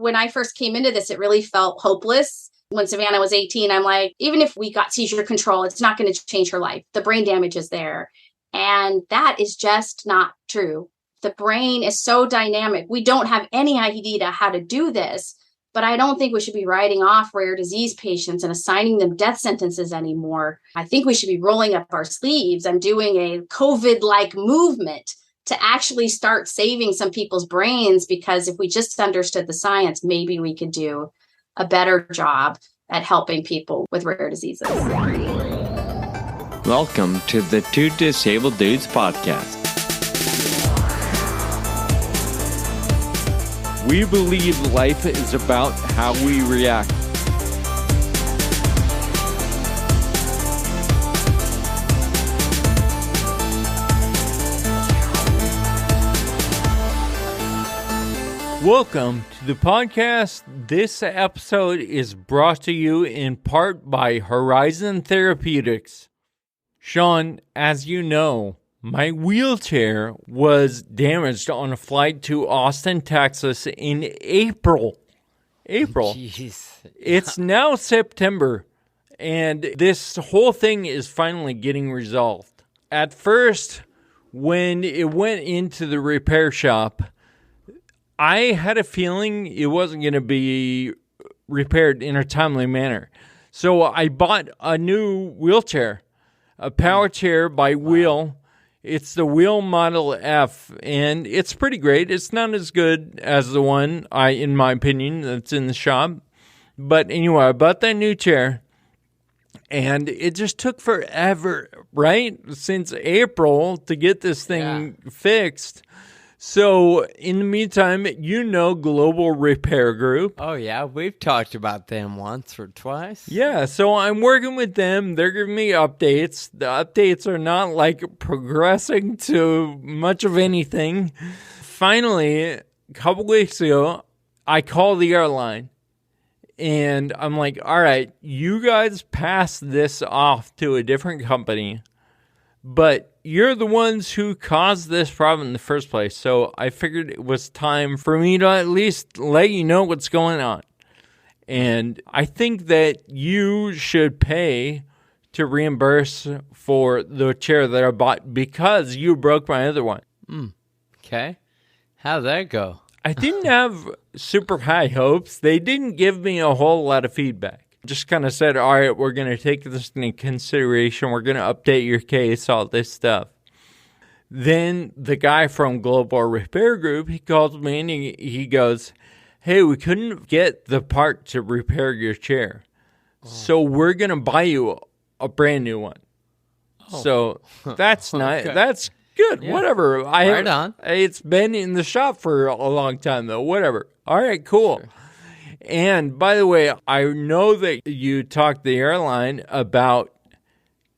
When I first came into this, it really felt hopeless. When Savannah was 18, I'm like, even if we got seizure control, it's not going to change her life. The brain damage is there. And that is just not true. The brain is so dynamic. We don't have any idea how to do this, but I don't think we should be writing off rare disease patients and assigning them death sentences anymore. I think we should be rolling up our sleeves and doing a COVID-like movement to actually start saving some people's brains, because if we just understood the science, maybe we could do a better job at helping people with rare diseases. Welcome to the Two Disabled Dudes podcast. We believe life is about how we react. Welcome to the podcast. This episode is brought to you in part by Horizon Therapeutics. Sean, as you know, my wheelchair was damaged on a flight to Austin, Texas in April. Jeez. It's now September, and this whole thing is finally getting resolved. At first, when it went into the repair shop, I had a feeling it wasn't going to be repaired in a timely manner. So I bought a new wheelchair, a power chair by Wheel. It's the Wheel Model F, and it's pretty great. It's not as good as the one, in my opinion, that's in the shop. But anyway, I bought that new chair, and it just took forever, right? Since April to get this thing fixed. So, in the meantime, you know Global Repair Group. Oh, yeah. We've talked about them once or twice. Yeah, so I'm working with them. They're giving me updates. The updates are not, progressing to much of anything. Finally, a couple weeks ago, I called the airline. And I'm like, all right, you guys pass this off to a different company. But you're the ones who caused this problem in the first place. So I figured it was time for me to at least let you know what's going on. And I think that you should pay to reimburse for the chair that I bought because you broke my other one. Okay. How'd that go? I didn't have super high hopes. They didn't give me a whole lot of feedback. Just kind of said, all right, we're going to take this into consideration. We're going to update your case, all this stuff. Then the guy from Global Repair Group, he calls me and he goes, hey, we couldn't get the part to repair your chair. So we're going to buy you a brand new one. So that's nice. Okay. That's good. Yeah. Whatever. Right on. It's been in the shop for a long time, though. Whatever. All right, cool. Sure. And by the way, I know that you talked to the airline about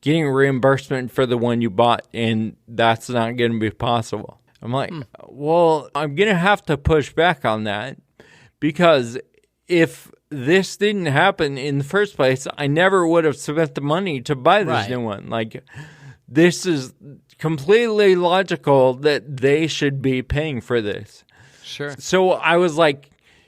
getting reimbursement for the one you bought, and that's not going to be possible. I'm like, well, I'm going to have to push back on that because if this didn't happen in the first place, I never would have spent the money to buy this new one. This is completely logical that they should be paying for this. Sure. So I was like,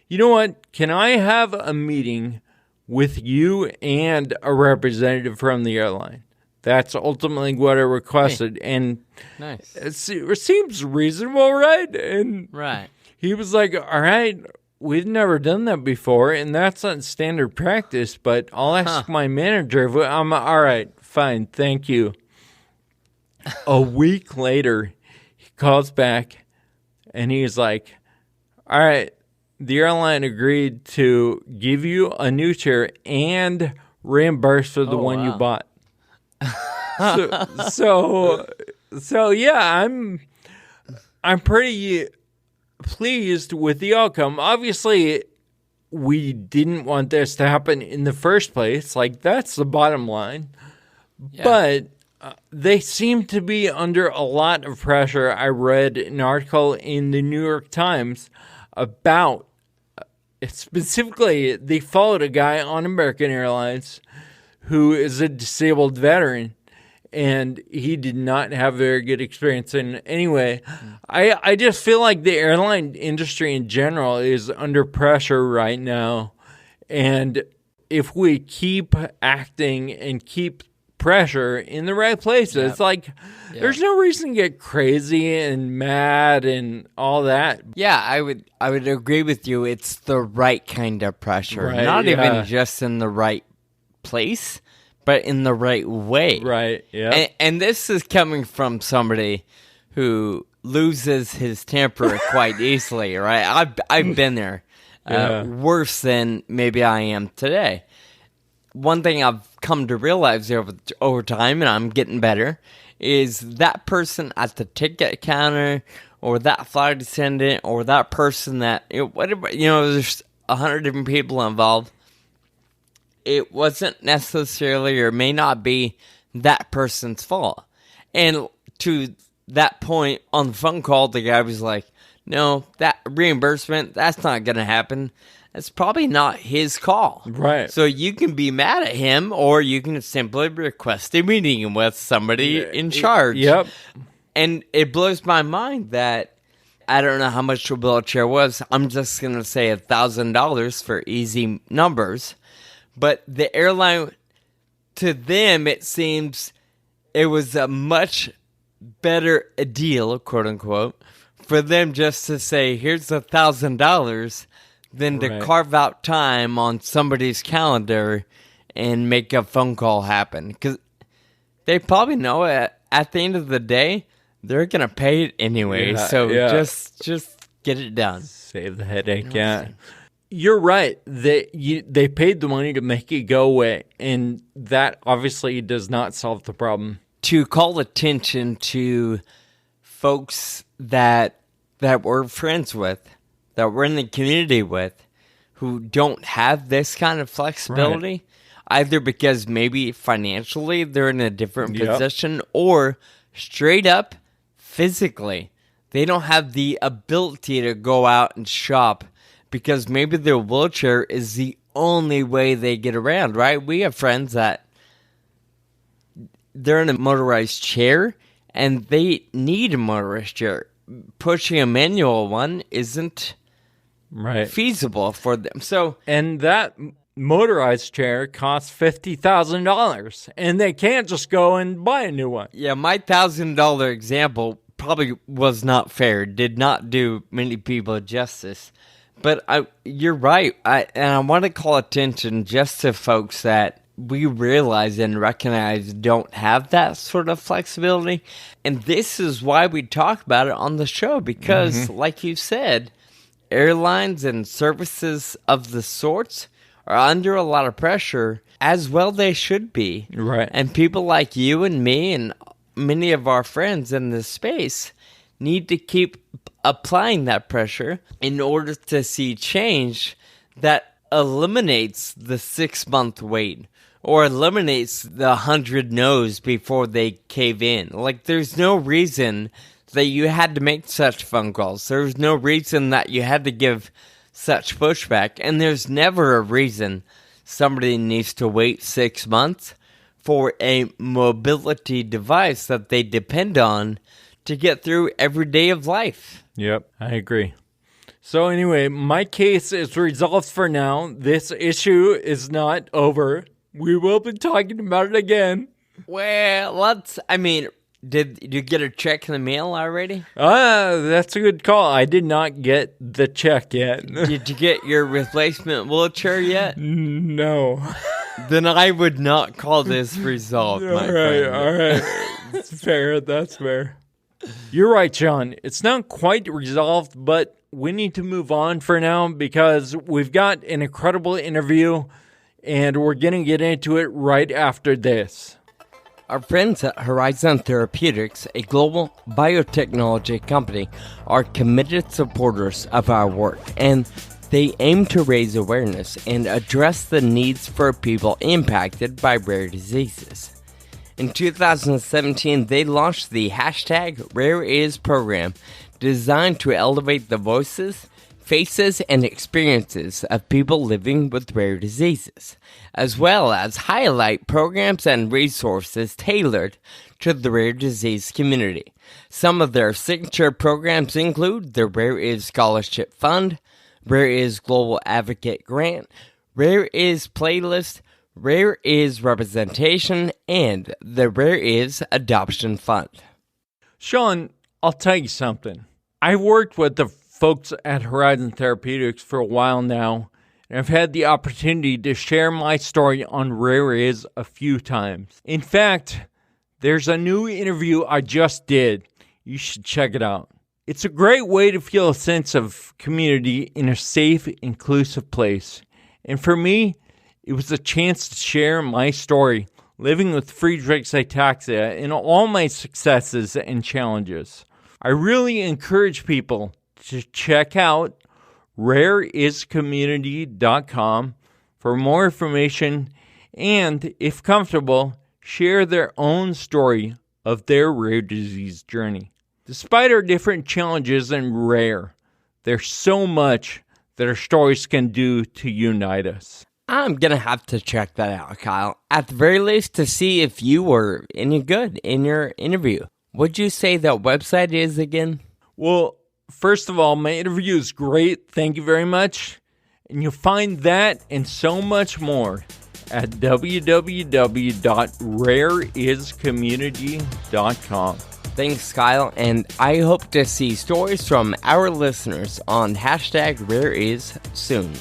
you know what? Can I have a meeting with you and a representative from the airline? That's ultimately what I requested. Hey, and nice. It seems reasonable, right? And right. He was like, all right, we've never done that before, and that's not standard practice, but I'll ask my manager. I'm all right, fine, thank you. A week later, he calls back, and he's like, all right, the airline agreed to give you a new chair and reimburse for the one you bought. So yeah, I'm pretty pleased with the outcome. Obviously, we didn't want this to happen in the first place. That's the bottom line. Yeah. But they seem to be under a lot of pressure. I read an article in the New York Times about specifically, they followed a guy on American Airlines who is a disabled veteran, and he did not have a very good experience. And anyway, I just feel like the airline industry in general is under pressure right now. And if we keep acting and keep pressure in the right places, there's no reason to get crazy and mad and all that. Yeah, I would agree with you. It's the right kind of pressure, not even just in the right place, but in the right way. Right. Yeah. And this is coming from somebody who loses his temper quite easily. Right. I've been there. Worse than maybe I am today. One thing I've come to realize over time, and I'm getting better, is that person at the ticket counter, or that flight attendant, or that person that, whatever, there's 100 different people involved. It wasn't necessarily, or may not be, that person's fault. And to that point on the phone call, the guy was like, no, that reimbursement, that's not going to happen. It's probably not his call. Right. So you can be mad at him, or you can simply request a meeting with somebody in charge. Yep. And it blows my mind that I don't know how much the wheelchair was. I'm just going to say $1,000 for easy numbers. But the airline, to them, it seems it was a much better a deal, quote unquote, for them just to say, here's $1,000 than to carve out time on somebody's calendar and make a phone call happen. Because they probably know at the end of the day, they're going to pay it anyway. Just get it done. Save the headache, You're right. They paid the money to make it go away, and that obviously does not solve the problem. To call attention to folks that we're friends with, that we're in the community with, who don't have this kind of flexibility, either because maybe financially they're in a different position, or straight up physically. They don't have the ability to go out and shop because maybe their wheelchair is the only way they get around, right? We have friends that they're in a motorized chair and they need a motorized chair. Pushing a manual one isn't feasible for them. And that motorized chair costs $50,000, and they can't just go and buy a new one. Yeah, my $1,000 example probably was not fair. Did not do many people justice. But you're right. I want to call attention just to folks that we realize and recognize don't have that sort of flexibility. And this is why we talk about it on the show, because like you said, airlines and services of the sorts are under a lot of pressure, as well they should be. Right. And people like you and me and many of our friends in this space need to keep applying that pressure in order to see change that eliminates the 6-month wait, or eliminates the 100 no's before they cave in. Like, there's no reason that you had to make such phone calls. There's no reason that you had to give such pushback. And there's never a reason somebody needs to wait 6 months for a mobility device that they depend on to get through every day of life. Yep, I agree. So anyway, my case is resolved for now. This issue is not over. We will be talking about it again. Well, did you get a check in the mail already? That's a good call. I did not get the check yet. Did you get your replacement wheelchair yet? No. Then I would not call this resolved, my friend. All right. That's fair. That's fair. You're right, Sean. It's not quite resolved, but we need to move on for now because we've got an incredible interview, and we're going to get into it right after this. Our friends at Horizon Therapeutics, a global biotechnology company, are committed supporters of our work, and they aim to raise awareness and address the needs for people impacted by rare diseases. In 2017, they launched the #RareIs program, designed to elevate the voices, faces and experiences of people living with rare diseases, as well as highlight programs and resources tailored to the rare disease community. Some of their signature programs include the Rare Is Scholarship Fund, Rare Is Global Advocate Grant, Rare Is Playlist, Rare Is Representation, and the Rare Is Adoption Fund. Sean, I'll tell you something. I've worked with the folks at Horizon Therapeutics for a while now, and I've had the opportunity to share my story on Rare Is a few times. In fact, there's a new interview I just did. You should check it out. It's a great way to feel a sense of community in a safe, inclusive place. And for me, it was a chance to share my story living with Friedreich's ataxia and all my successes and challenges. I really encourage people to check out rareiscommunity.com for more information and, if comfortable, share their own story of their rare disease journey. Despite our different challenges and rare, there's so much that our stories can do to unite us. I'm going to have to check that out, Kyle. At the very least, to see if you were any good in your interview. What'd you say that website is again? Well, first of all, my interview is great. Thank you very much. And you'll find that and so much more at www.rareiscommunity.com. Thanks, Kyle, and I hope to see stories from our listeners on #RareIs soon.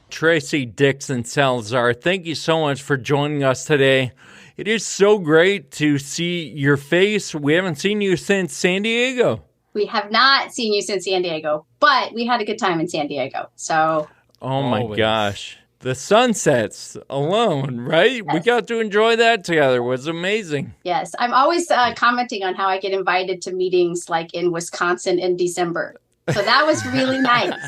Tracy Dixon-Salazar, thank you so much for joining us today. It is so great to see your face. We haven't seen you since San Diego. We have not seen you since San Diego, but we had a good time in San Diego. So, oh my gosh. The sunsets alone, right? Yes. We got to enjoy that together. It was amazing. Yes. I'm always commenting on how I get invited to meetings like in Wisconsin in December. So that was really nice.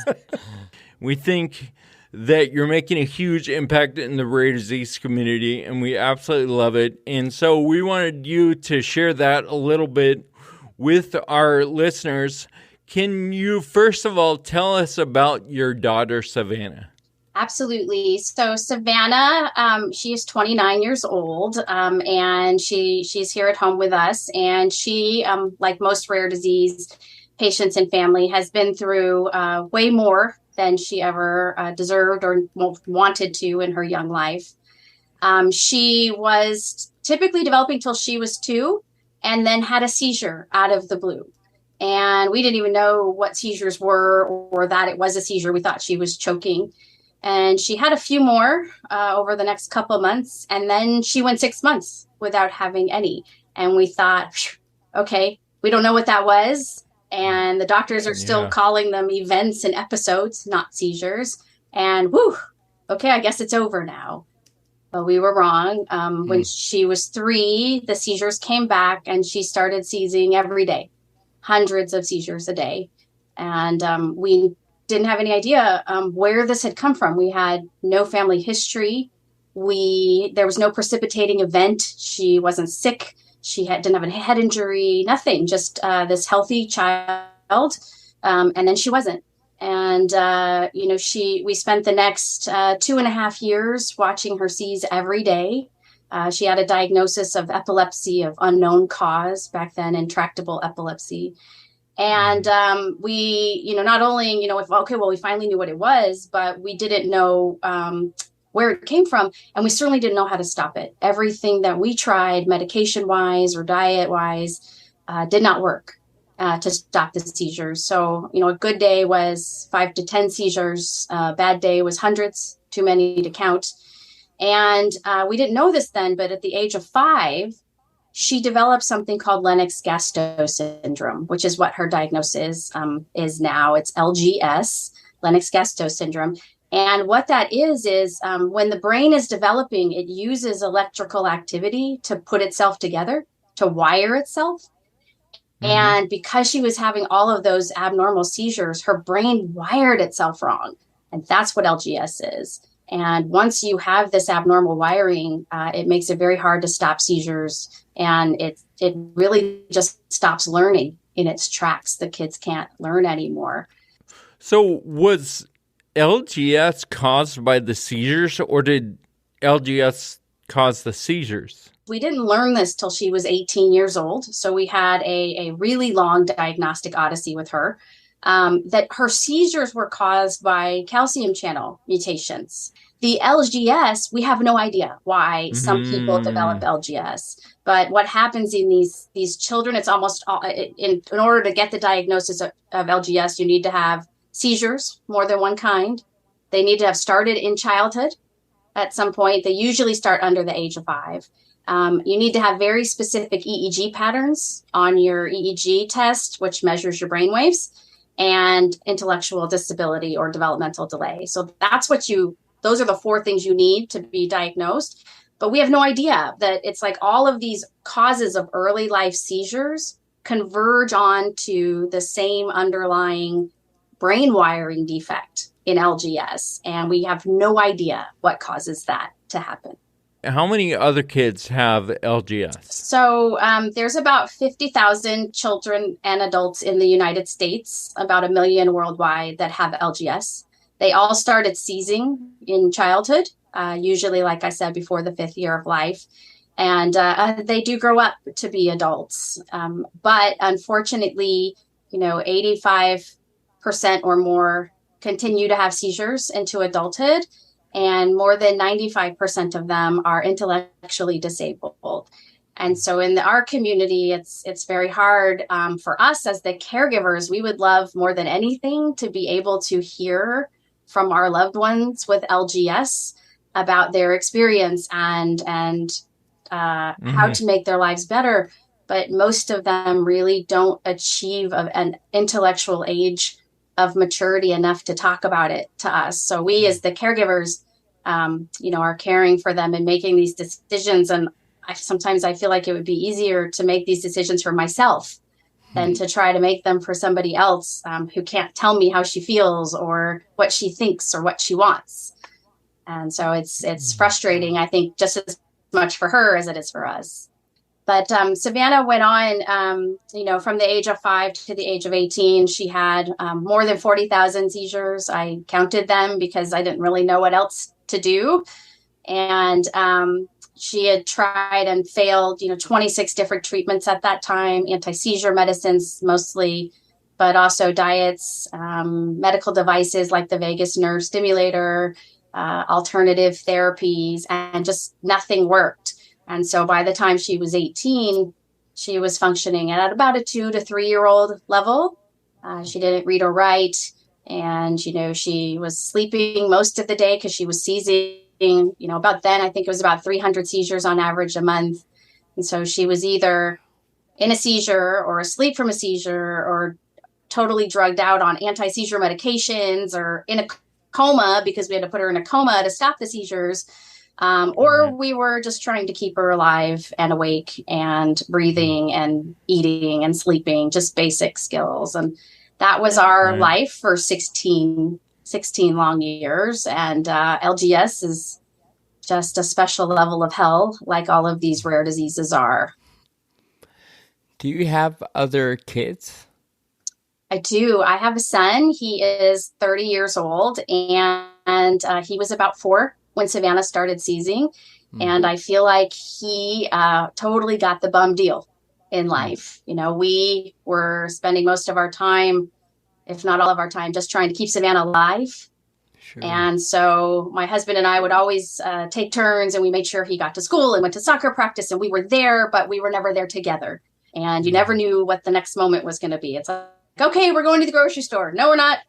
We think that you're making a huge impact in the rare disease community, and we absolutely love it. And so we wanted you to share that a little bit with our listeners. Can you, first of all, tell us about your daughter, Savannah? Absolutely. So Savannah, she is 29 years old, and she's here at home with us. And she, like most rare disease patients and family, has been through way more than she ever deserved or wanted to in her young life. She was typically developing till she was 2 and then had a seizure out of the blue. And we didn't even know what seizures were or that it was a seizure. We thought she was choking. And she had a few more over the next couple of months. And then she went 6 months without having any. And we thought, okay, we don't know what that was. And the doctors are still calling them events and episodes, not seizures. And whew, okay, I guess it's over now. But we were wrong. When she was 3, the seizures came back and she started seizing every day, hundreds of seizures a day. And we didn't have any idea where this had come from. We had no family history. There was no precipitating event. She wasn't sick. She didn't have a head injury, nothing, just this healthy child. And then she wasn't. And, we spent the next 2.5 years watching her seize every day. She had a diagnosis of epilepsy of unknown cause back then, intractable epilepsy. And we, not only, we finally knew what it was, but we didn't know where it came from. And we certainly didn't know how to stop it. Everything that we tried, medication-wise or diet-wise, did not work to stop the seizures. So, a good day was 5 to 10 seizures. A bad day was hundreds, too many to count. And we didn't know this then, but at the age of 5, she developed something called Lennox-Gastaut Syndrome, which is what her diagnosis is now. It's LGS, Lennox-Gastaut Syndrome. And what that is when the brain is developing, it uses electrical activity to put itself together, to wire itself. Mm-hmm. And because she was having all of those abnormal seizures, her brain wired itself wrong. And that's what LGS is. And once you have this abnormal wiring, it makes it very hard to stop seizures. And it really just stops learning. in its tracks. The kids can't learn anymore. So was LGS caused by the seizures, or did LGS cause the seizures? We didn't learn this till she was 18 years old. So we had a really long diagnostic odyssey with her, that her seizures were caused by calcium channel mutations. The LGS, we have no idea why some people develop LGS. But what happens in these children, it's almost all, in order to get the diagnosis of LGS, you need to have seizures, more than one kind. They need to have started in childhood at some point. They usually start under the age of 5. You need to have very specific EEG patterns on your EEG test, which measures your brain waves, and intellectual disability or developmental delay. So those are the 4 things you need to be diagnosed. But we have no idea that it's like all of these causes of early life seizures converge onto the same underlying brain wiring defect in LGS. And we have no idea what causes that to happen. How many other kids have LGS? So there's about 50,000 children and adults in the United States, about 1 million worldwide that have LGS. They all started seizing in childhood, usually, like I said, before the 5th year of life. And they do grow up to be adults. But unfortunately, 85% or more continue to have seizures into adulthood. And more than 95% of them are intellectually disabled. And so in our community, it's very hard for us as the caregivers. We would love more than anything to be able to hear from our loved ones with LGS about their experience and how to make their lives better. But most of them really don't achieve an intellectual age of maturity enough to talk about it to us. So we as the caregivers, are caring for them and making these decisions. And sometimes I feel like it would be easier to make these decisions for myself than to try to make them for somebody else who can't tell me how she feels or what she thinks or what she wants. And so it's frustrating, I think, just as much for her as it is for us. But Savannah went on, from the age of 5 to the age of 18, she had more than 40,000 seizures. I counted them because I didn't really know what else to do. And she had tried and failed, 26 different treatments at that time, anti-seizure medicines mostly, but also diets, medical devices like the vagus nerve stimulator, alternative therapies, and just nothing worked. And so by the time she was 18, she was functioning at about a 2 to 3 year old level. She didn't read or write. And, she was sleeping most of the day because she was seizing. About then, I think it was about 300 seizures on average a month. And so she was either in a seizure or asleep from a seizure or totally drugged out on anti-seizure medications or in a coma because we had to put her in a coma to stop the seizures. Or we were just trying to keep her alive and awake and breathing and eating and sleeping, just basic skills. And that was our life for 16 long years. And LGS is just a special level of hell, like all of these rare diseases are. Do you have other kids? I do. I have a son. He is 30 years old, and he was about 4 when Savannah started seizing. And I feel like he totally got the bum deal in life. We were spending most of our time, if not all of our time, just trying to keep Savannah alive. Sure. And so my husband and I would always take turns, and we made sure he got to school and went to soccer practice, and we were there, but we were never there together. And you never knew what the next moment was going to be. It's like, okay, we're going to the grocery store. No, we're not.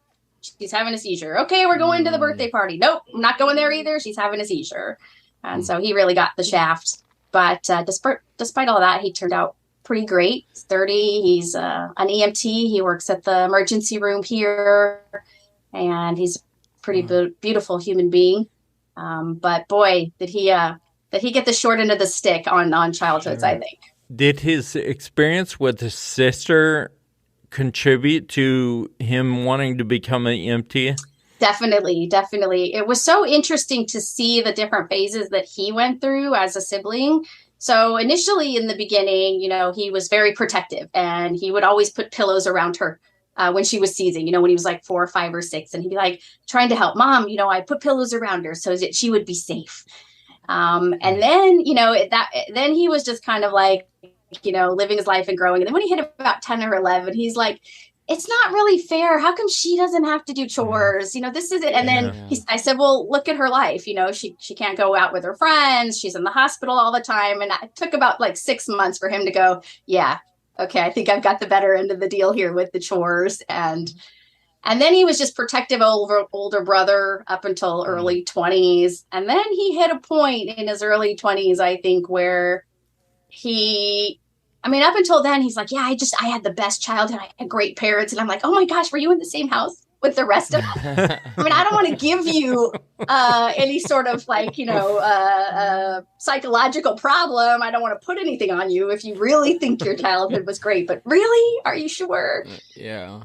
She's having a seizure. Okay, we're going to the birthday party. Nope, I'm not going there either. She's having a seizure. And so he really got the shaft. But despite all that, he turned out pretty great. He's 30. He's an EMT. He works at the emergency room here. And he's a pretty beautiful human being. But boy, did he get the short end of the stick on childhoods, sure. I think. Did his experience with his sister contribute to him wanting to become an EMT? Definitely. It was so interesting to see the different phases that he went through as a sibling. So initially in the beginning, he was very protective, and he would always put pillows around her when she was seizing, when he was like 4 or 5 or 6, and he'd be like trying to help Mom, I put pillows around her so that she would be safe. And then, then he was just kind of like, living his life and growing. And then when he hit about 10 or 11, he's like, it's not really fair. How come she doesn't have to do chores? This is it. And then I said, well, look at her life. She can't go out with her friends. She's in the hospital all the time. And it took about like 6 months for him to go, yeah, okay, I think I've got the better end of the deal here with the chores. And then he was just protective over older brother up until early 20s. And then he hit a point in his early 20s, I think, where up until then, he's like, yeah, I had the best childhood. I had great parents. And I'm like, oh my gosh, were you in the same house with the rest of us? I don't want to give you any sort of psychological problem. I don't want to put anything on you if you really think your childhood was great. But really, are you sure? Yeah.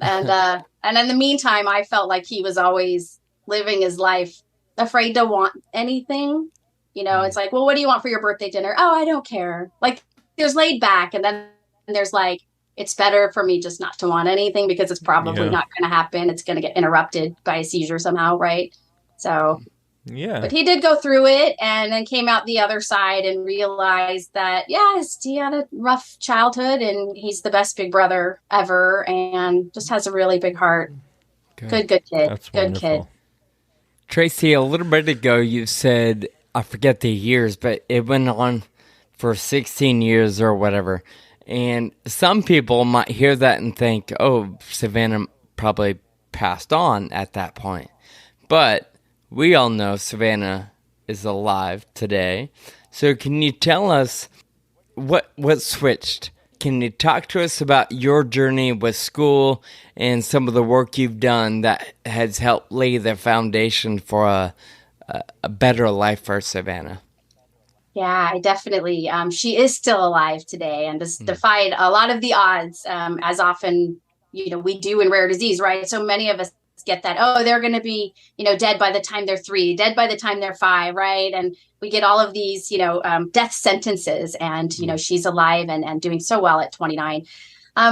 And in the meantime, I felt like he was always living his life afraid to want anything. It's like, well, what do you want for your birthday dinner? Oh, I don't care. Like, there's laid back, and then there's like, it's better for me just not to want anything because it's probably not going to happen. It's going to get interrupted by a seizure somehow, right? So, yeah. But he did go through it and then came out the other side and realized that, yes, he had a rough childhood and he's the best big brother ever and just has a really big heart. Good kid. That's good wonderful. kid. Tracy, a little bit ago you said, I forget the years, but it went on for 16 years or whatever. And some people might hear that and think, oh, Savannah probably passed on at that point. But we all know Savannah is alive today. So can you tell us what switched? Can you talk to us about your journey with school and some of the work you've done that has helped lay the foundation for a better life for Savannah? Yeah, I definitely. She is still alive today and has defied a lot of the odds, as often, we do in rare disease, right? So many of us get that, oh, they're going to be, dead by the time they're 3, dead by the time they're 5, right? And we get all of these, death sentences, and, she's alive and doing so well at 29.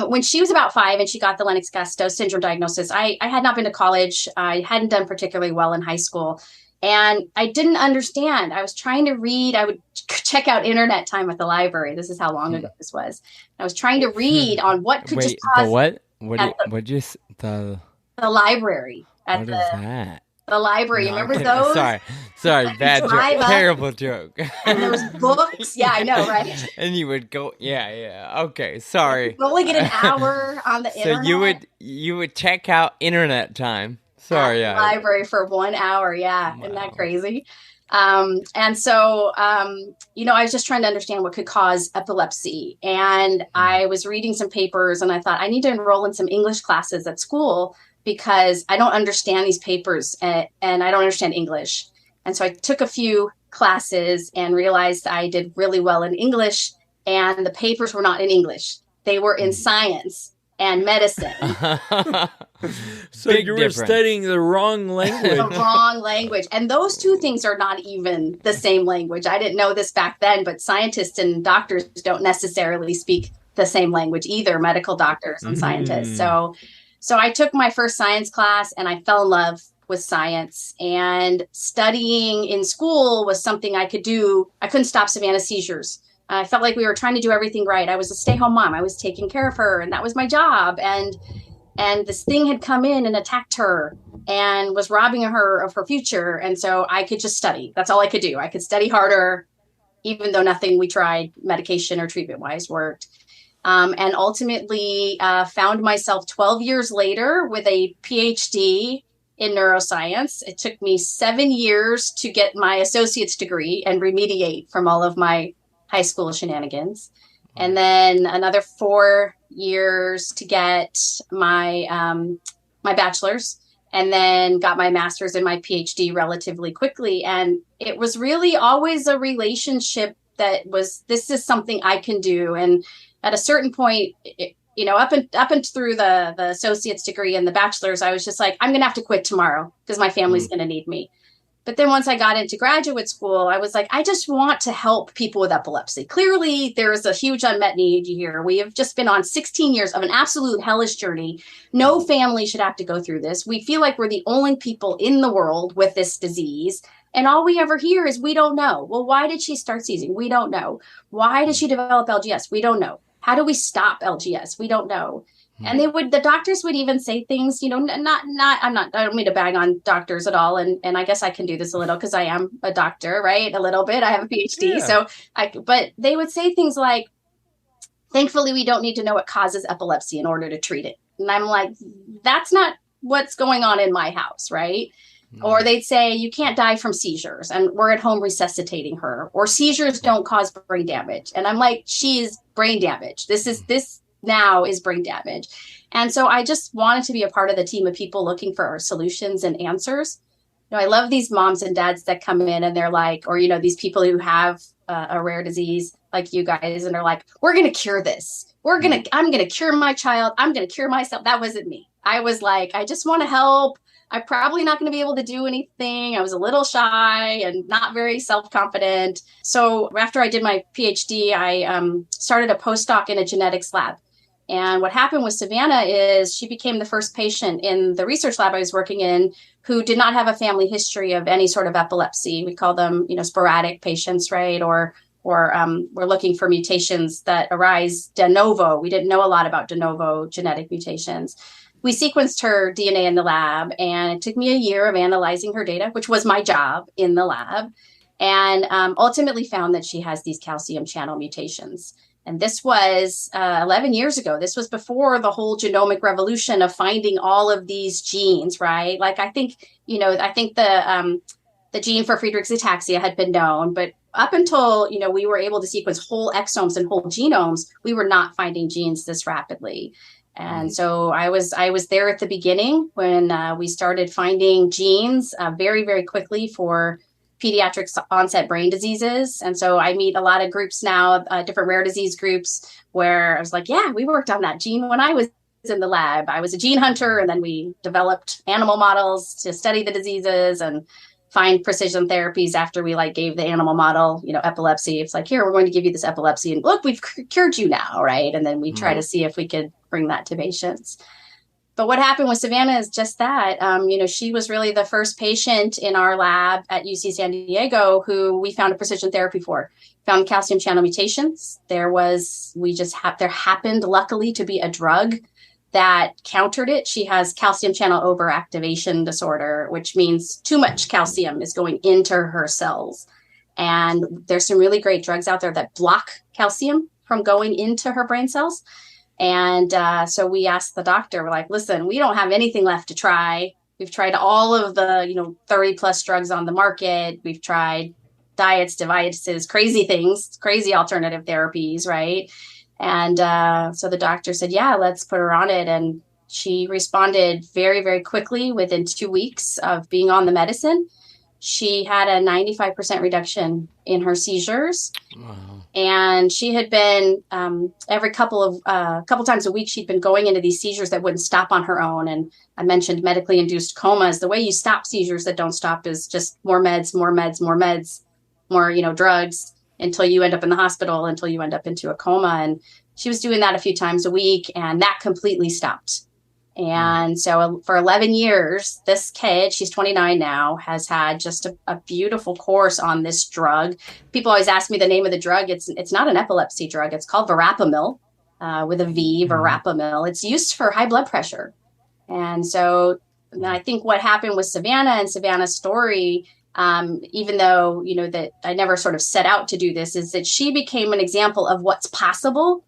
When she was about 5 and she got the Lennox-Gastaut Syndrome diagnosis, I had not been to college. I hadn't done particularly well in high school. And I didn't understand. I was trying to read. I would check out internet time at the library. This is how long ago this was. I was trying to read on what could just cause... The what? The library. What is that? The library. No, remember those? Sorry, bad joke. Terrible joke. And there was books. Yeah, I know, right? And you would go, yeah. Okay, sorry. You only get an hour on the internet. So you would check out internet time. Sorry, at the library for 1 hour. Yeah. Wow. Isn't that crazy? And so, I was just trying to understand what could cause epilepsy. And I was reading some papers and I thought I need to enroll in some English classes at school because I don't understand these papers and I don't understand English. And so I took a few classes and realized I did really well in English, and the papers were not in English. They were in science and medicine. So you were studying the wrong language. The wrong language. And those two things are not even the same language. I didn't know this back then, but scientists and doctors don't necessarily speak the same language either, medical doctors and scientists. So I took my first science class and I fell in love with science, and studying in school was something I could do. I couldn't stop Savannah's seizures. I felt like we were trying to do everything right. I was a stay-home mom. I was taking care of her, and that was my job. And this thing had come in and attacked her and was robbing her of her future. And so I could just study. That's all I could do. I could study harder, even though nothing we tried medication or treatment-wise worked. And ultimately found myself 12 years later with a PhD in neuroscience. It took me 7 years to get my associate's degree and remediate from all of my high school shenanigans, and then another 4 years to get my my bachelor's, and then got my master's and my PhD relatively quickly. And it was really always a relationship that was, this is something I can do. And at a certain point, up and through the associate's degree and the bachelor's, I was just like, I'm gonna have to quit tomorrow because my family's gonna need me. But then once I got into graduate school, I was like, I just want to help people with epilepsy. Clearly, there is a huge unmet need here. We have just been on 16 years of an absolute hellish journey. No family should have to go through this. We feel like we're the only people in the world with this disease. And all we ever hear is, we don't know. Well, why did she start seizing? We don't know. Why did she develop LGS? We don't know. How do we stop LGS? We don't know. And the doctors would even say things, I don't mean to bag on doctors at all. And I guess I can do this a little because I am a doctor, right? A little bit. I have a PhD. Yeah. But they would say things like, thankfully, we don't need to know what causes epilepsy in order to treat it. And I'm like, that's not what's going on in my house, right? Or they'd say, you can't die from seizures and we're at home resuscitating her, or seizures don't cause brain damage. And I'm like, she is brain damage. This now is brain damage. And so I just wanted to be a part of the team of people looking for solutions and answers. I love these moms and dads that come in and they're like, or, these people who have a rare disease like you guys, and they're like, we're going to cure this. I'm going to cure my child. I'm going to cure myself. That wasn't me. I was like, I just want to help. I'm probably not going to be able to do anything. I was a little shy and not very self-confident. So after I did my PhD, I started a postdoc in a genetics lab. And what happened with Savannah is she became the first patient in the research lab I was working in who did not have a family history of any sort of epilepsy. We call them, sporadic patients, right? Or we're looking for mutations that arise de novo. We didn't know a lot about de novo genetic mutations. We sequenced her DNA in the lab, and it took me a year of analyzing her data, which was my job in the lab, and ultimately found that she has these calcium channel mutations. And this was 11 years ago. This was before the whole genomic revolution of finding all of these genes, right? Like, I think the gene for Friedreich's ataxia had been known, but up until, we were able to sequence whole exomes and whole genomes, we were not finding genes this rapidly. And so I was there at the beginning when we started finding genes very, very quickly for pediatric onset brain diseases. And so I meet a lot of groups now, different rare disease groups, where I was like, yeah, we worked on that gene when I was in the lab. I was a gene hunter, and then we developed animal models to study the diseases and find precision therapies after we gave the animal model, epilepsy. It's like, here, we're going to give you this epilepsy, and look, we've cured you now, right? And then we try to see if we could bring that to patients. But what happened with Savannah is just that. She was really the first patient in our lab at UC San Diego who we found a precision therapy for. Found calcium channel mutations. There happened luckily to be a drug that countered it. She has calcium channel overactivation disorder, which means too much calcium is going into her cells. And there's some really great drugs out there that block calcium from going into her brain cells. And so we asked the doctor, we're like, listen, we don't have anything left to try. We've tried all of the, 30 plus drugs on the market. We've tried diets, devices, crazy things, crazy alternative therapies, right? And so the doctor said, yeah, let's put her on it. And she responded very, very quickly within 2 weeks of being on the medicine. She had a 95% reduction in her seizures. Wow. And she had been every couple times a week, she'd been going into these seizures that wouldn't stop on her own. And I mentioned medically induced comas. The way you stop seizures that don't stop is just more meds, more drugs until you end up in the hospital, until you end up into a coma. And she was doing that a few times a week, and that completely stopped. And so for 11 years, this kid, she's 29 now, has had just a beautiful course on this drug. People always ask me the name of the drug. It's not an epilepsy drug. It's called verapamil, with a V, verapamil. It's used for high blood pressure. And so I think what happened with Savannah and Savannah's story, even though, that I never sort of set out to do this, is that she became an example of what's possible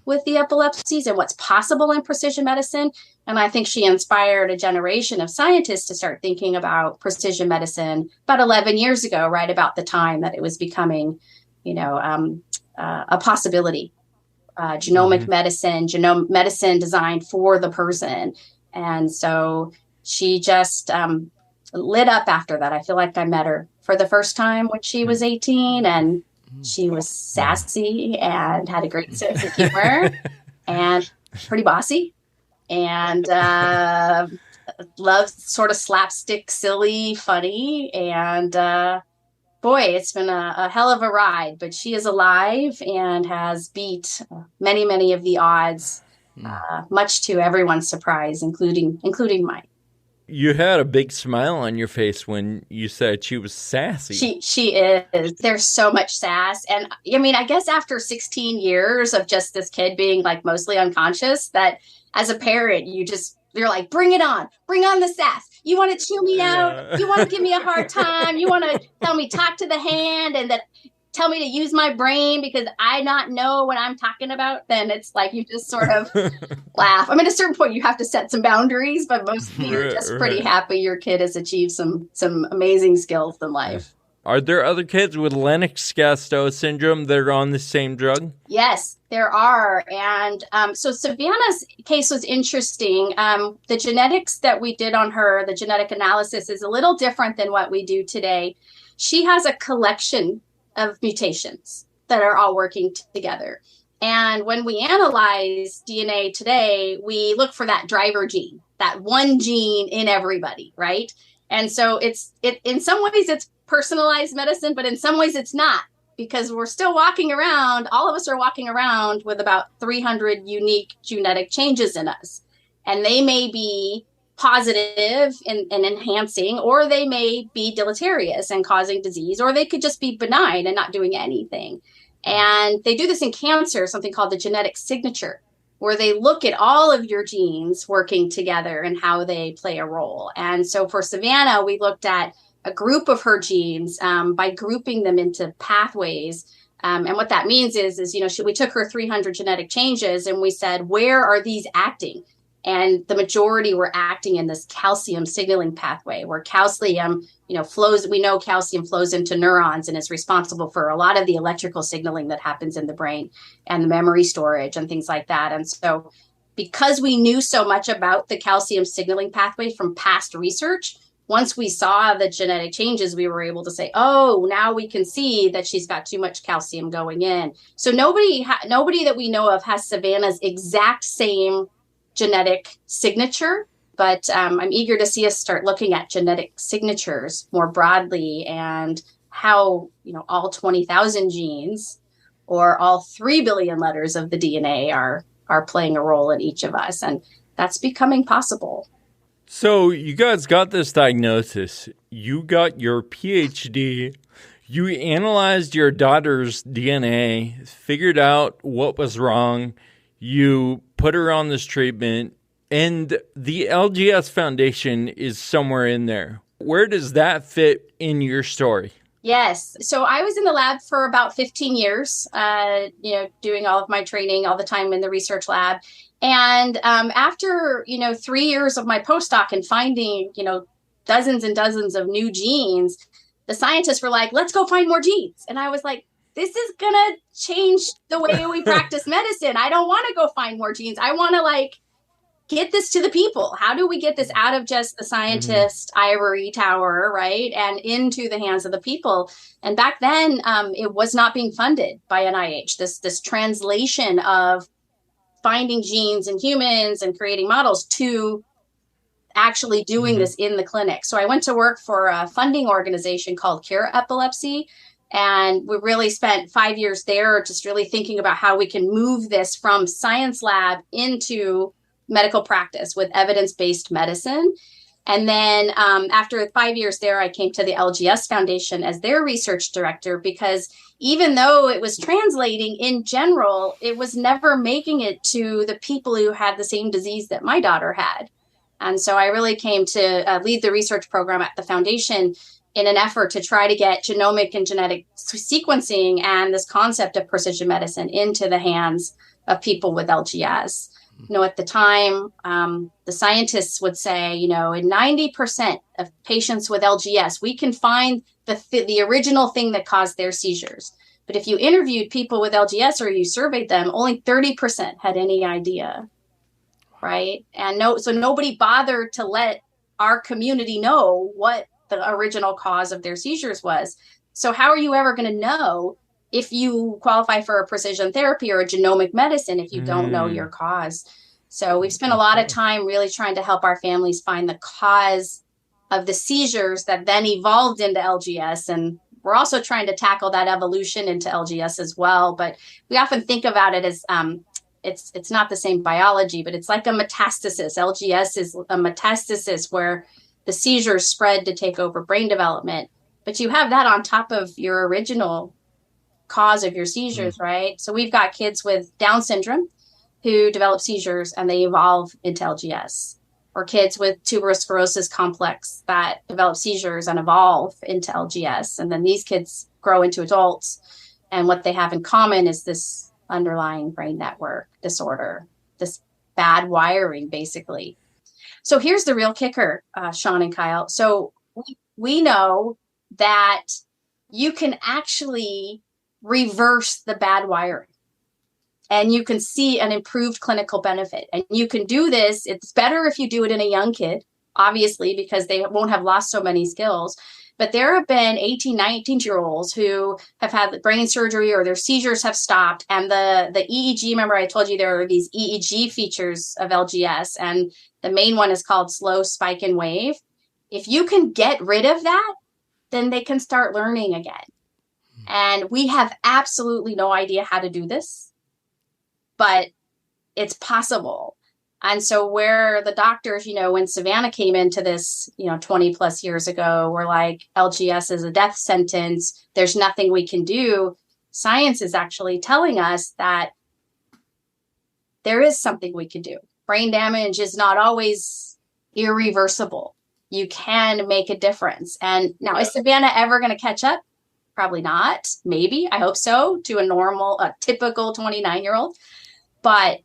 with the epilepsies and what's possible in precision medicine. And I think she inspired a generation of scientists to start thinking about precision medicine about 11 years ago, right about the time that it was becoming, a possibility. Genomic medicine designed for the person. And so she just lit up after that. I feel like I met her for the first time when she was 18, and she was sassy and had a great sense of humor and pretty bossy. And loves sort of slapstick, silly, funny. And boy, it's been a hell of a ride. But she is alive and has beat many, many of the odds, much to everyone's surprise, including mine. You had a big smile on your face when you said she was sassy. She is. There's so much sass. And I mean, I guess after 16 years of just this kid being like mostly unconscious, that as a parent, you're like, bring it on. Bring on the sass. You want to chew me out? You want to give me a hard time? You want to tell me talk to the hand and that tell me to use my brain because I not know what I'm talking about? Then it's like you just sort of laugh. I mean, at a certain point, you have to set some boundaries, but mostly you're just pretty happy your kid has achieved some amazing skills in life. Are there other kids with Lennox-Gastaut Syndrome that are on the same drug? Yes, there are. And so Savannah's case was interesting. The genetics that we did on her, the genetic analysis, is a little different than what we do today. She has a collection of mutations that are all working together. And when we analyze DNA today, we look for that driver gene, that one gene in everybody, right? And so it's in some ways it's personalized medicine, but in some ways it's not, because we're still walking around, all of us are walking around with about 300 unique genetic changes in us. And they may be positive and enhancing, or they may be deleterious and causing disease, or they could just be benign and not doing anything. And they do this in cancer, something called the genetic signature, where they look at all of your genes working together and how they play a role. And so for Savannah, we looked at a group of her genes by grouping them into pathways. And what that means is we took her 300 genetic changes and we said, where are these acting? And the majority were acting in this calcium signaling pathway where calcium, flows. We know calcium flows into neurons and is responsible for a lot of the electrical signaling that happens in the brain and the memory storage and things like that. And so because we knew so much about the calcium signaling pathway from past research, once we saw the genetic changes, we were able to say, oh, now we can see that she's got too much calcium going in. So nobody that we know of has Savannah's exact same genetic signature, but I'm eager to see us start looking at genetic signatures more broadly and how, all 20,000 genes or all 3 billion letters of the DNA are playing a role in each of us. And that's becoming possible. So you guys got this diagnosis. You got your PhD. You analyzed your daughter's DNA, figured out what was wrong. You put her on this treatment, and the LGS Foundation is somewhere in there. Where does that fit in your story? Yes. So I was in the lab for about 15 years, doing all of my training all the time in the research lab. And after, 3 years of my postdoc and finding, dozens and dozens of new genes, the scientists were like, let's go find more genes. And I was like, this is going to change the way we practice medicine. I don't want to go find more genes. I want to get this to the people. How do we get this out of just the scientist ivory tower, right? And into the hands of the people. And back then, it was not being funded by NIH. This translation of finding genes in humans and creating models to actually doing this in the clinic. So I went to work for a funding organization called Cure Epilepsy. And we really spent 5 years there just really thinking about how we can move this from science lab into medical practice with evidence-based medicine. And then after 5 years there, I came to the LGS Foundation as their research director, because even though it was translating in general, it was never making it to the people who had the same disease that my daughter had. And so I really came to lead the research program at the foundation in an effort to try to get genomic and genetic sequencing and this concept of precision medicine into the hands of people with LGS. At the time, the scientists would say, in 90% of patients with LGS, we can find the original thing that caused their seizures. But if you interviewed people with LGS or you surveyed them, only 30% had any idea, right? And so nobody bothered to let our community know what the original cause of their seizures was. So how are you ever going to know if you qualify for a precision therapy or a genomic medicine if you don't know your cause? So we've spent a lot of time really trying to help our families find the cause of the seizures that then evolved into LGS. And we're also trying to tackle that evolution into LGS as well. But we often think about it as it's not the same biology, but it's like a metastasis. LGS is a metastasis where the seizures spread to take over brain development. But you have that on top of your original cause of your seizures, right? So we've got kids with Down syndrome who develop seizures and they evolve into LGS, or kids with tuberous sclerosis complex that develop seizures and evolve into LGS. And then these kids grow into adults. And what they have in common is this underlying brain network disorder, this bad wiring, basically. So here's the real kicker, Sean and Kyle. So we know that you can actually reverse the bad wiring and you can see an improved clinical benefit. And you can do this. It's better if you do it in a young kid, obviously, because they won't have lost so many skills. But there have been 18, 19-year-olds who have had brain surgery or their seizures have stopped. And the EEG, remember I told you there are these EEG features of LGS, and the main one is called slow spike and wave. If you can get rid of that, then they can start learning again. And we have absolutely no idea how to do this, but it's possible. And so where the doctors, when Savannah came into this, 20 plus years ago, were like, LGS is a death sentence, there's nothing we can do. Science is actually telling us that there is something we can do. Brain damage is not always irreversible. You can make a difference. And now, is Savannah ever going to catch up? Probably not. Maybe. I hope so. To a typical 29-year-old. But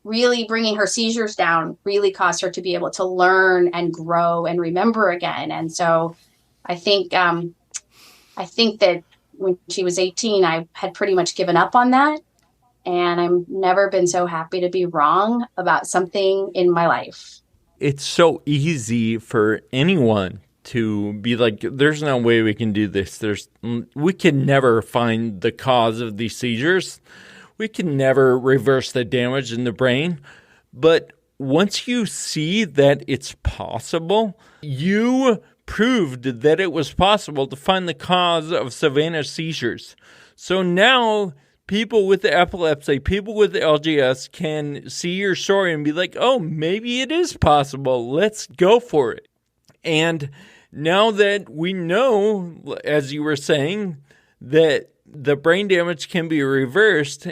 really bringing her seizures down really caused her to be able to learn and grow and remember again. And so I think that when she was 18, I had pretty much given up on that. And I've never been so happy to be wrong about something in my life. It's so easy for anyone to be like, there's no way we can do this. We can never find the cause of these seizures. We can never reverse the damage in the brain. But once you see that it's possible, you proved that it was possible to find the cause of Savannah's seizures. So now people with epilepsy, people with LGS can see your story and be like, oh, maybe it is possible. Let's go for it. And now that we know, as you were saying, that the brain damage can be reversed,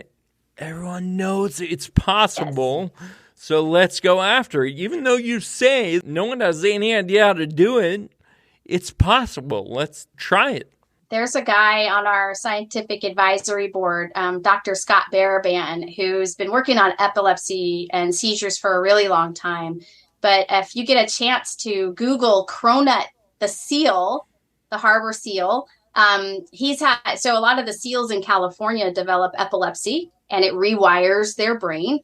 everyone knows it's possible. Yes. So let's go after it. Even though you say no one has any idea how to do it, it's possible. Let's try it. There's a guy on our scientific advisory board, Dr. Scott Baraban, who's been working on epilepsy and seizures for a really long time. But if you get a chance to Google cronut, the seal, the harbor seal, so a lot of the seals in California develop epilepsy, and it rewires their brain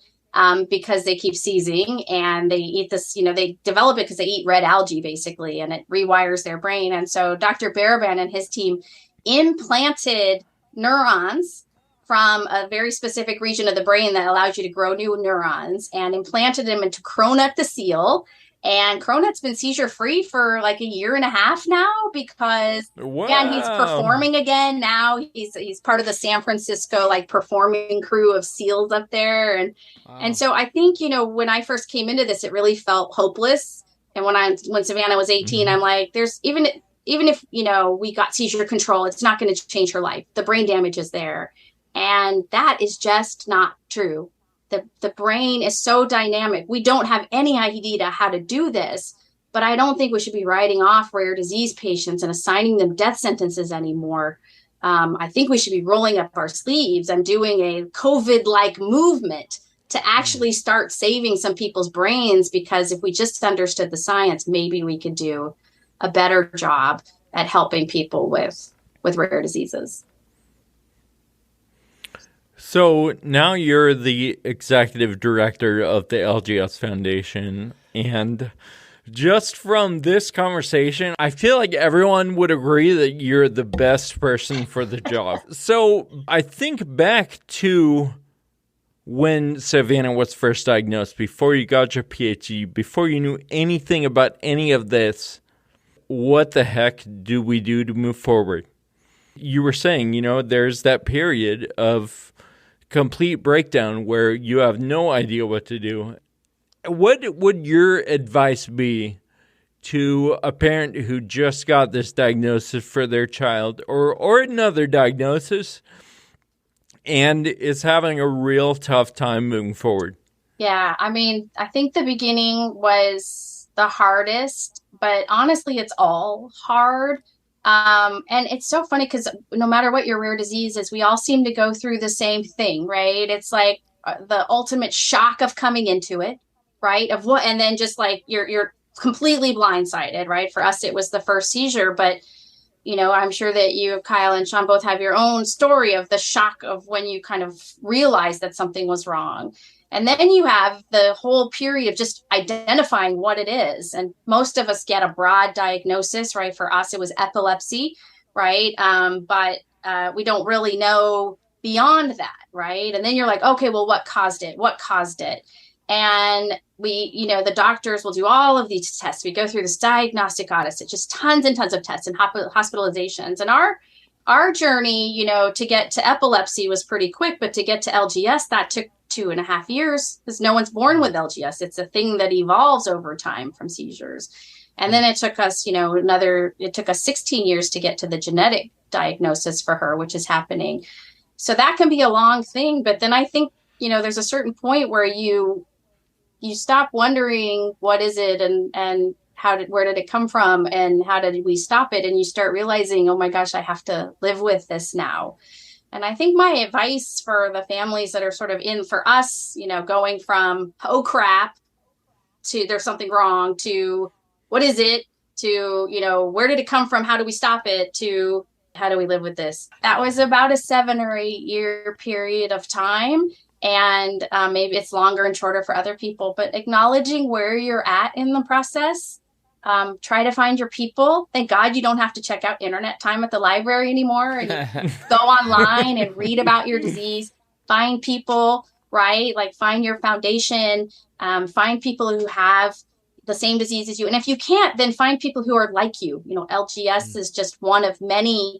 because they keep seizing, and they eat this, they develop it because they eat red algae basically, and it rewires their brain. And so Dr. Baraban and his team implanted neurons from a very specific region of the brain that allows you to grow new neurons, and implanted them into Cronut the seal. And Cronut's been seizure-free for like a year and a half now because, again, he's performing again now. He's part of the San Francisco performing crew of SEALs up there. And so I think, when I first came into this, it really felt hopeless. And when Savannah was 18, I'm like, there's even if, we got seizure control, it's not going to change her life. The brain damage is there. And that is just not true. The brain is so dynamic. We don't have any idea how to do this, but I don't think we should be writing off rare disease patients and assigning them death sentences anymore. I think we should be rolling up our sleeves and doing a COVID-like movement to actually start saving some people's brains, because if we just understood the science, maybe we could do a better job at helping people with rare diseases. So now you're the executive director of the LGS Foundation, and just from this conversation, I feel like everyone would agree that you're the best person for the job. So I think back to when Savannah was first diagnosed, before you got your PhD, before you knew anything about any of this, what the heck do we do to move forward? You were saying, there's that period of complete breakdown where you have no idea what to do. What would your advice be to a parent who just got this diagnosis for their child or another diagnosis and is having a real tough time moving forward? Yeah, I mean, I think the beginning was the hardest, but honestly, it's all hard. And it's so funny because no matter what your rare disease is, we all seem to go through the same thing, right? It's like the ultimate shock of coming into it, right? And then just like you're completely blindsided, right? For us, it was the first seizure, but I'm sure that you, Kyle and Sean, both have your own story of the shock of when you kind of realize that something was wrong. And then you have the whole period of just identifying what it is. And most of us get a broad diagnosis, right? For us, it was epilepsy, right? But we don't really know beyond that, right? And then you're like, okay, well, what caused it? What caused it? And the doctors will do all of these tests. We go through this diagnostic odyssey, just tons and tons of tests and hospitalizations. And our journey, to get to epilepsy was pretty quick, but to get to LGS, that took 2.5 years because no one's born with LGS. It's a thing that evolves over time from seizures. And then it took us, it took us 16 years to get to the genetic diagnosis for her, which is happening. So that can be a long thing. But then I think, there's a certain point where you stop wondering what is it and where did it come from and how did we stop it? And you start realizing, oh my gosh, I have to live with this now. And I think my advice for the families that are sort of for us, going from, oh crap, to there's something wrong, to what is it, to, where did it come from? How do we stop it? To how do we live with this? That was about a 7 or 8 year period of time. And maybe it's longer and shorter for other people, but acknowledging where you're at in the process. Try to find your people. Thank God you don't have to check out internet time at the library anymore and go online and read about your disease. Find people, right? Like find your foundation, find people who have the same disease as you. And if you can't, then find people who are like you. LGS is just one of many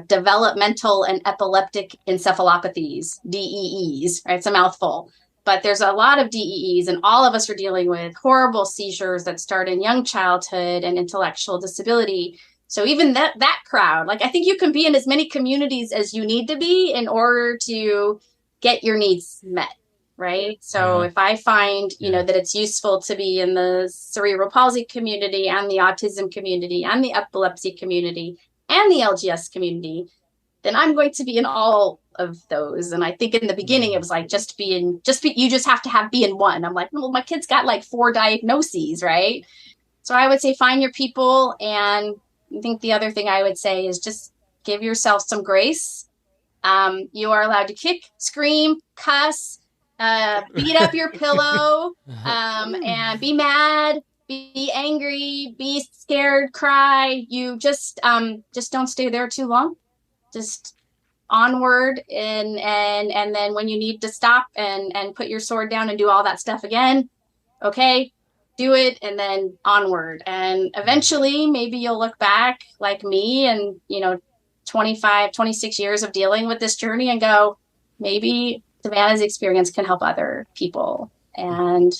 developmental and epileptic encephalopathies, DEEs, right? It's a mouthful. But there's a lot of DEEs, and all of us are dealing with horrible seizures that start in young childhood and intellectual disability. So even that crowd, like I think you can be in as many communities as you need to be in order to get your needs met, right? So if I find, that it's useful to be in the cerebral palsy community and the autism community and the epilepsy community and the LGS community, then I'm going to be in all of those. And I think in the beginning, it was like, you just have to be in one. I'm like, well, my kid's got like 4 diagnoses, right? So I would say find your people. And I think the other thing I would say is just give yourself some grace. You are allowed to kick, scream, cuss, beat up your pillow, and be mad, be angry, be scared, cry. You just don't stay there too long. Just onward and then when you need to stop and put your sword down and do all that stuff again, okay, do it, and then onward. And eventually maybe you'll look back like me and 25, 26 years of dealing with this journey and go, maybe Savannah's experience can help other people. And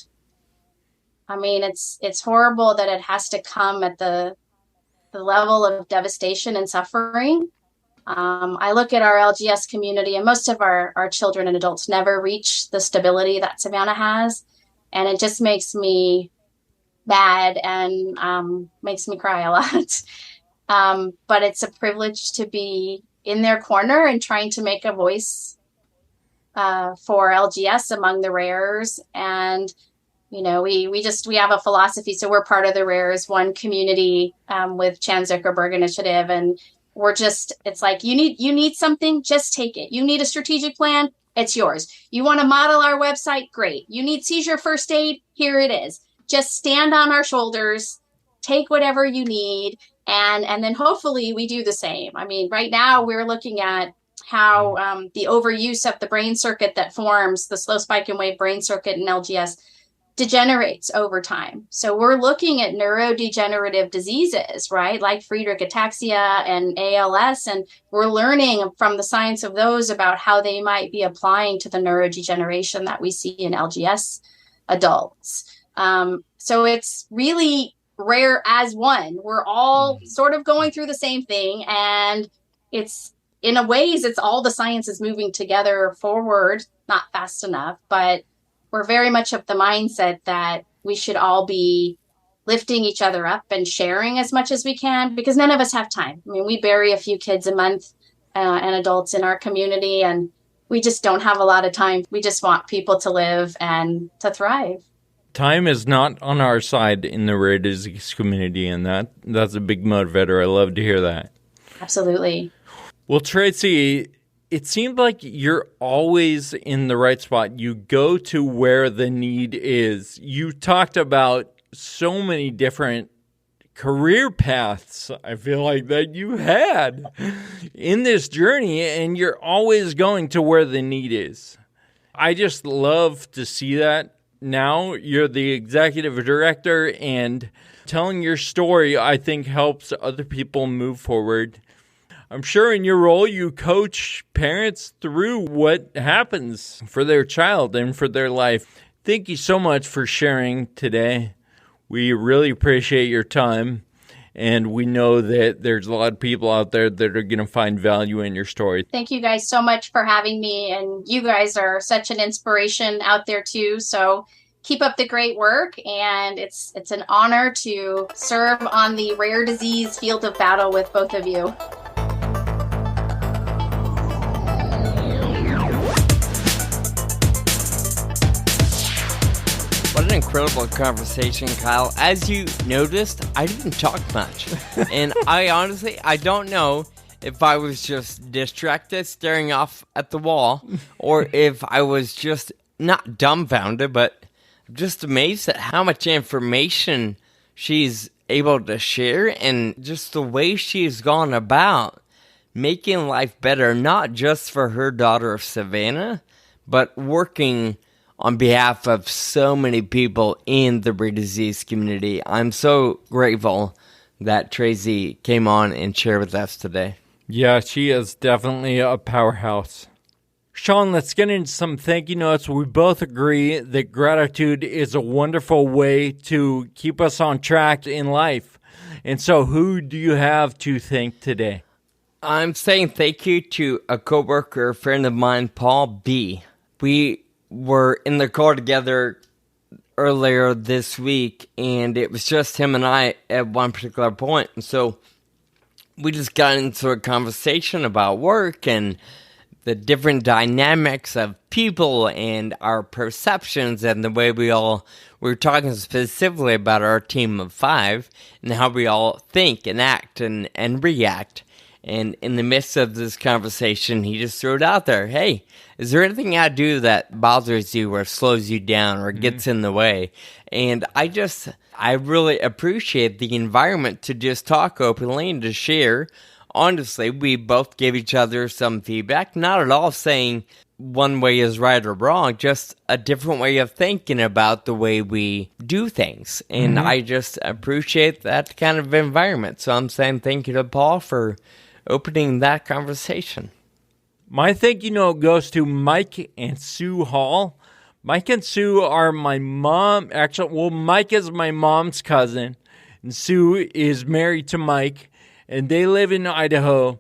I mean, it's horrible that it has to come at the level of devastation and suffering. I look at our LGS community, and most of our children and adults never reach the stability that Savannah has. And it just makes me mad and makes me cry a lot. But it's a privilege to be in their corner and trying to make a voice for LGS among the rares. And, we have a philosophy. So we're part of the Rares One community with Chan Zuckerberg Initiative. And it's like, you need something, just take it. You need a strategic plan, it's yours. You want to model our website, great. You need seizure first aid, here it is. Just stand on our shoulders, take whatever you need, and then hopefully we do the same. I mean, right now we're looking at how the overuse of the brain circuit that forms the slow spike and wave brain circuit in LGS degenerates over time. So we're looking at neurodegenerative diseases, right? Like Friedreich ataxia and ALS. And we're learning from the science of those about how they might be applying to the neurodegeneration that we see in LGS adults. So it's really rare as one. We're all sort of going through the same thing. And it's, in a ways, it's all the science is moving together forward, not fast enough, but we're very much of the mindset that we should all be lifting each other up and sharing as much as we can, because none of us have time. I mean, we bury a few kids a month and adults in our community, and we just don't have a lot of time. We just want people to live and to thrive. Time is not on our side in the rare disease community, and that's a big motivator. I love to hear that. Absolutely. Well, Tracy, it seemed like you're always in the right spot. You go to where the need is. You talked about so many different career paths, I feel like, that you had in this journey, and you're always going to where the need is. I just love to see that. Now you're the executive director, and telling your story, I think, helps other people move forward. I'm sure in your role, you coach parents through what happens for their child and for their life. Thank you so much for sharing today. We really appreciate your time, and we know that there's a lot of people out there that are going to find value in your story. Thank you guys so much for having me, and you guys are such an inspiration out there too. So keep up the great work, and it's an honor to serve on the rare disease field of battle with both of you. What an incredible conversation, Kyle. As you noticed, I didn't talk much. And I don't know if I was just distracted staring off at the wall, or if I was just not dumbfounded, but just amazed at how much information she's able to share, and just the way she's gone about making life better, not just for her daughter Savannah, but working on behalf of so many people in the rare disease community. I'm so grateful that Tracy came on and shared with us today. Yeah, she is definitely a powerhouse. Sean, let's get into some thank you notes. We both agree that gratitude is a wonderful way to keep us on track in life. And so who do you have to thank today? I'm saying thank you to a coworker, a friend of mine, Paul B. We were in the car together earlier this week, and it was just him and I at one particular point. And so we just got into a conversation about work and the different dynamics of people and our perceptions, and the way we were talking specifically about our team of 5 and how we all think and act and react. And in the midst of this conversation, he just threw it out there. Hey, is there anything I do that bothers you or slows you down or gets in the way? And I really appreciate the environment to just talk openly and to share. Honestly, we both gave each other some feedback, not at all saying one way is right or wrong, just a different way of thinking about the way we do things. And I just appreciate that kind of environment. So I'm saying thank you to Paul for opening that conversation. My thank you note goes to Mike and Sue Hall. Mike and Sue are my mom. Actually, well, Mike is my mom's cousin, and Sue is married to Mike, and they live in Idaho.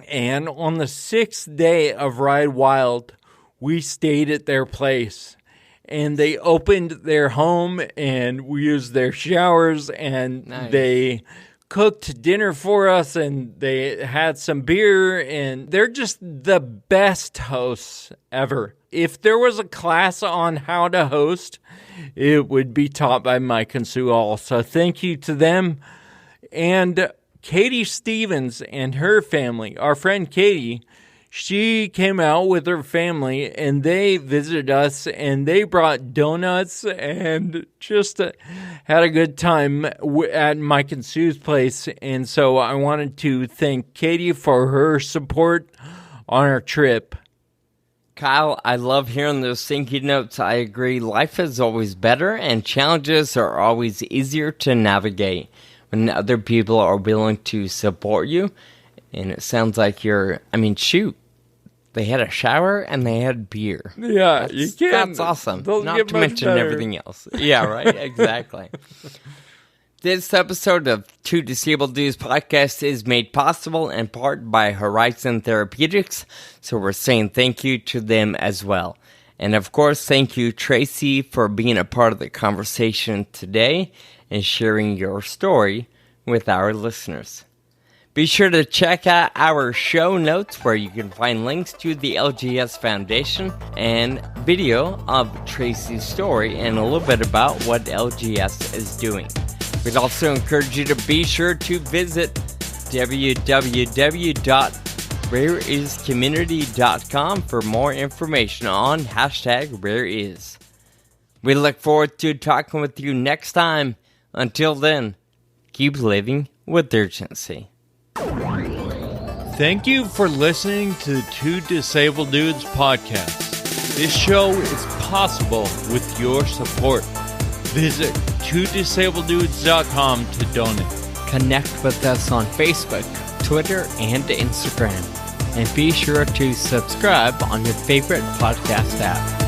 And on the 6th day of Ride Wild, we stayed at their place. And they opened their home, and we used their showers, and they cooked dinner for us, and they had some beer, and they're just the best hosts ever. If there was a class on how to host, it would be taught by Mike and Sue Hall. So thank you to them. And Katie Stevens and her family, our friend Katie, she came out with her family, and they visited us, and they brought donuts and just had a good time at Mike and Sue's place. And so I wanted to thank Katie for her support on our trip. Kyle, I love hearing those thank you notes. I agree. Life is always better, and challenges are always easier to navigate when other people are willing to support you. And it sounds like shoot. They had a shower and they had beer. Yeah, that's awesome. Not to mention everything else. Yeah, right? Exactly. This episode of Two Disabled Dudes podcast is made possible in part by Horizon Therapeutics, so we're saying thank you to them as well. And of course, thank you, Tracy, for being a part of the conversation today and sharing your story with our listeners. Be sure to check out our show notes where you can find links to the LGS Foundation and video of Tracy's story and a little bit about what LGS is doing. We'd also encourage you to be sure to visit www.rareiscommunity.com for more information on #RareIs. We look forward to talking with you next time. Until then, keep living with urgency. Thank you for listening to the Two Disabled Dudes podcast. This show is possible with your support. Visit twodisableddudes.com to donate. Connect with us on Facebook, Twitter, and Instagram. And be sure to subscribe on your favorite podcast app.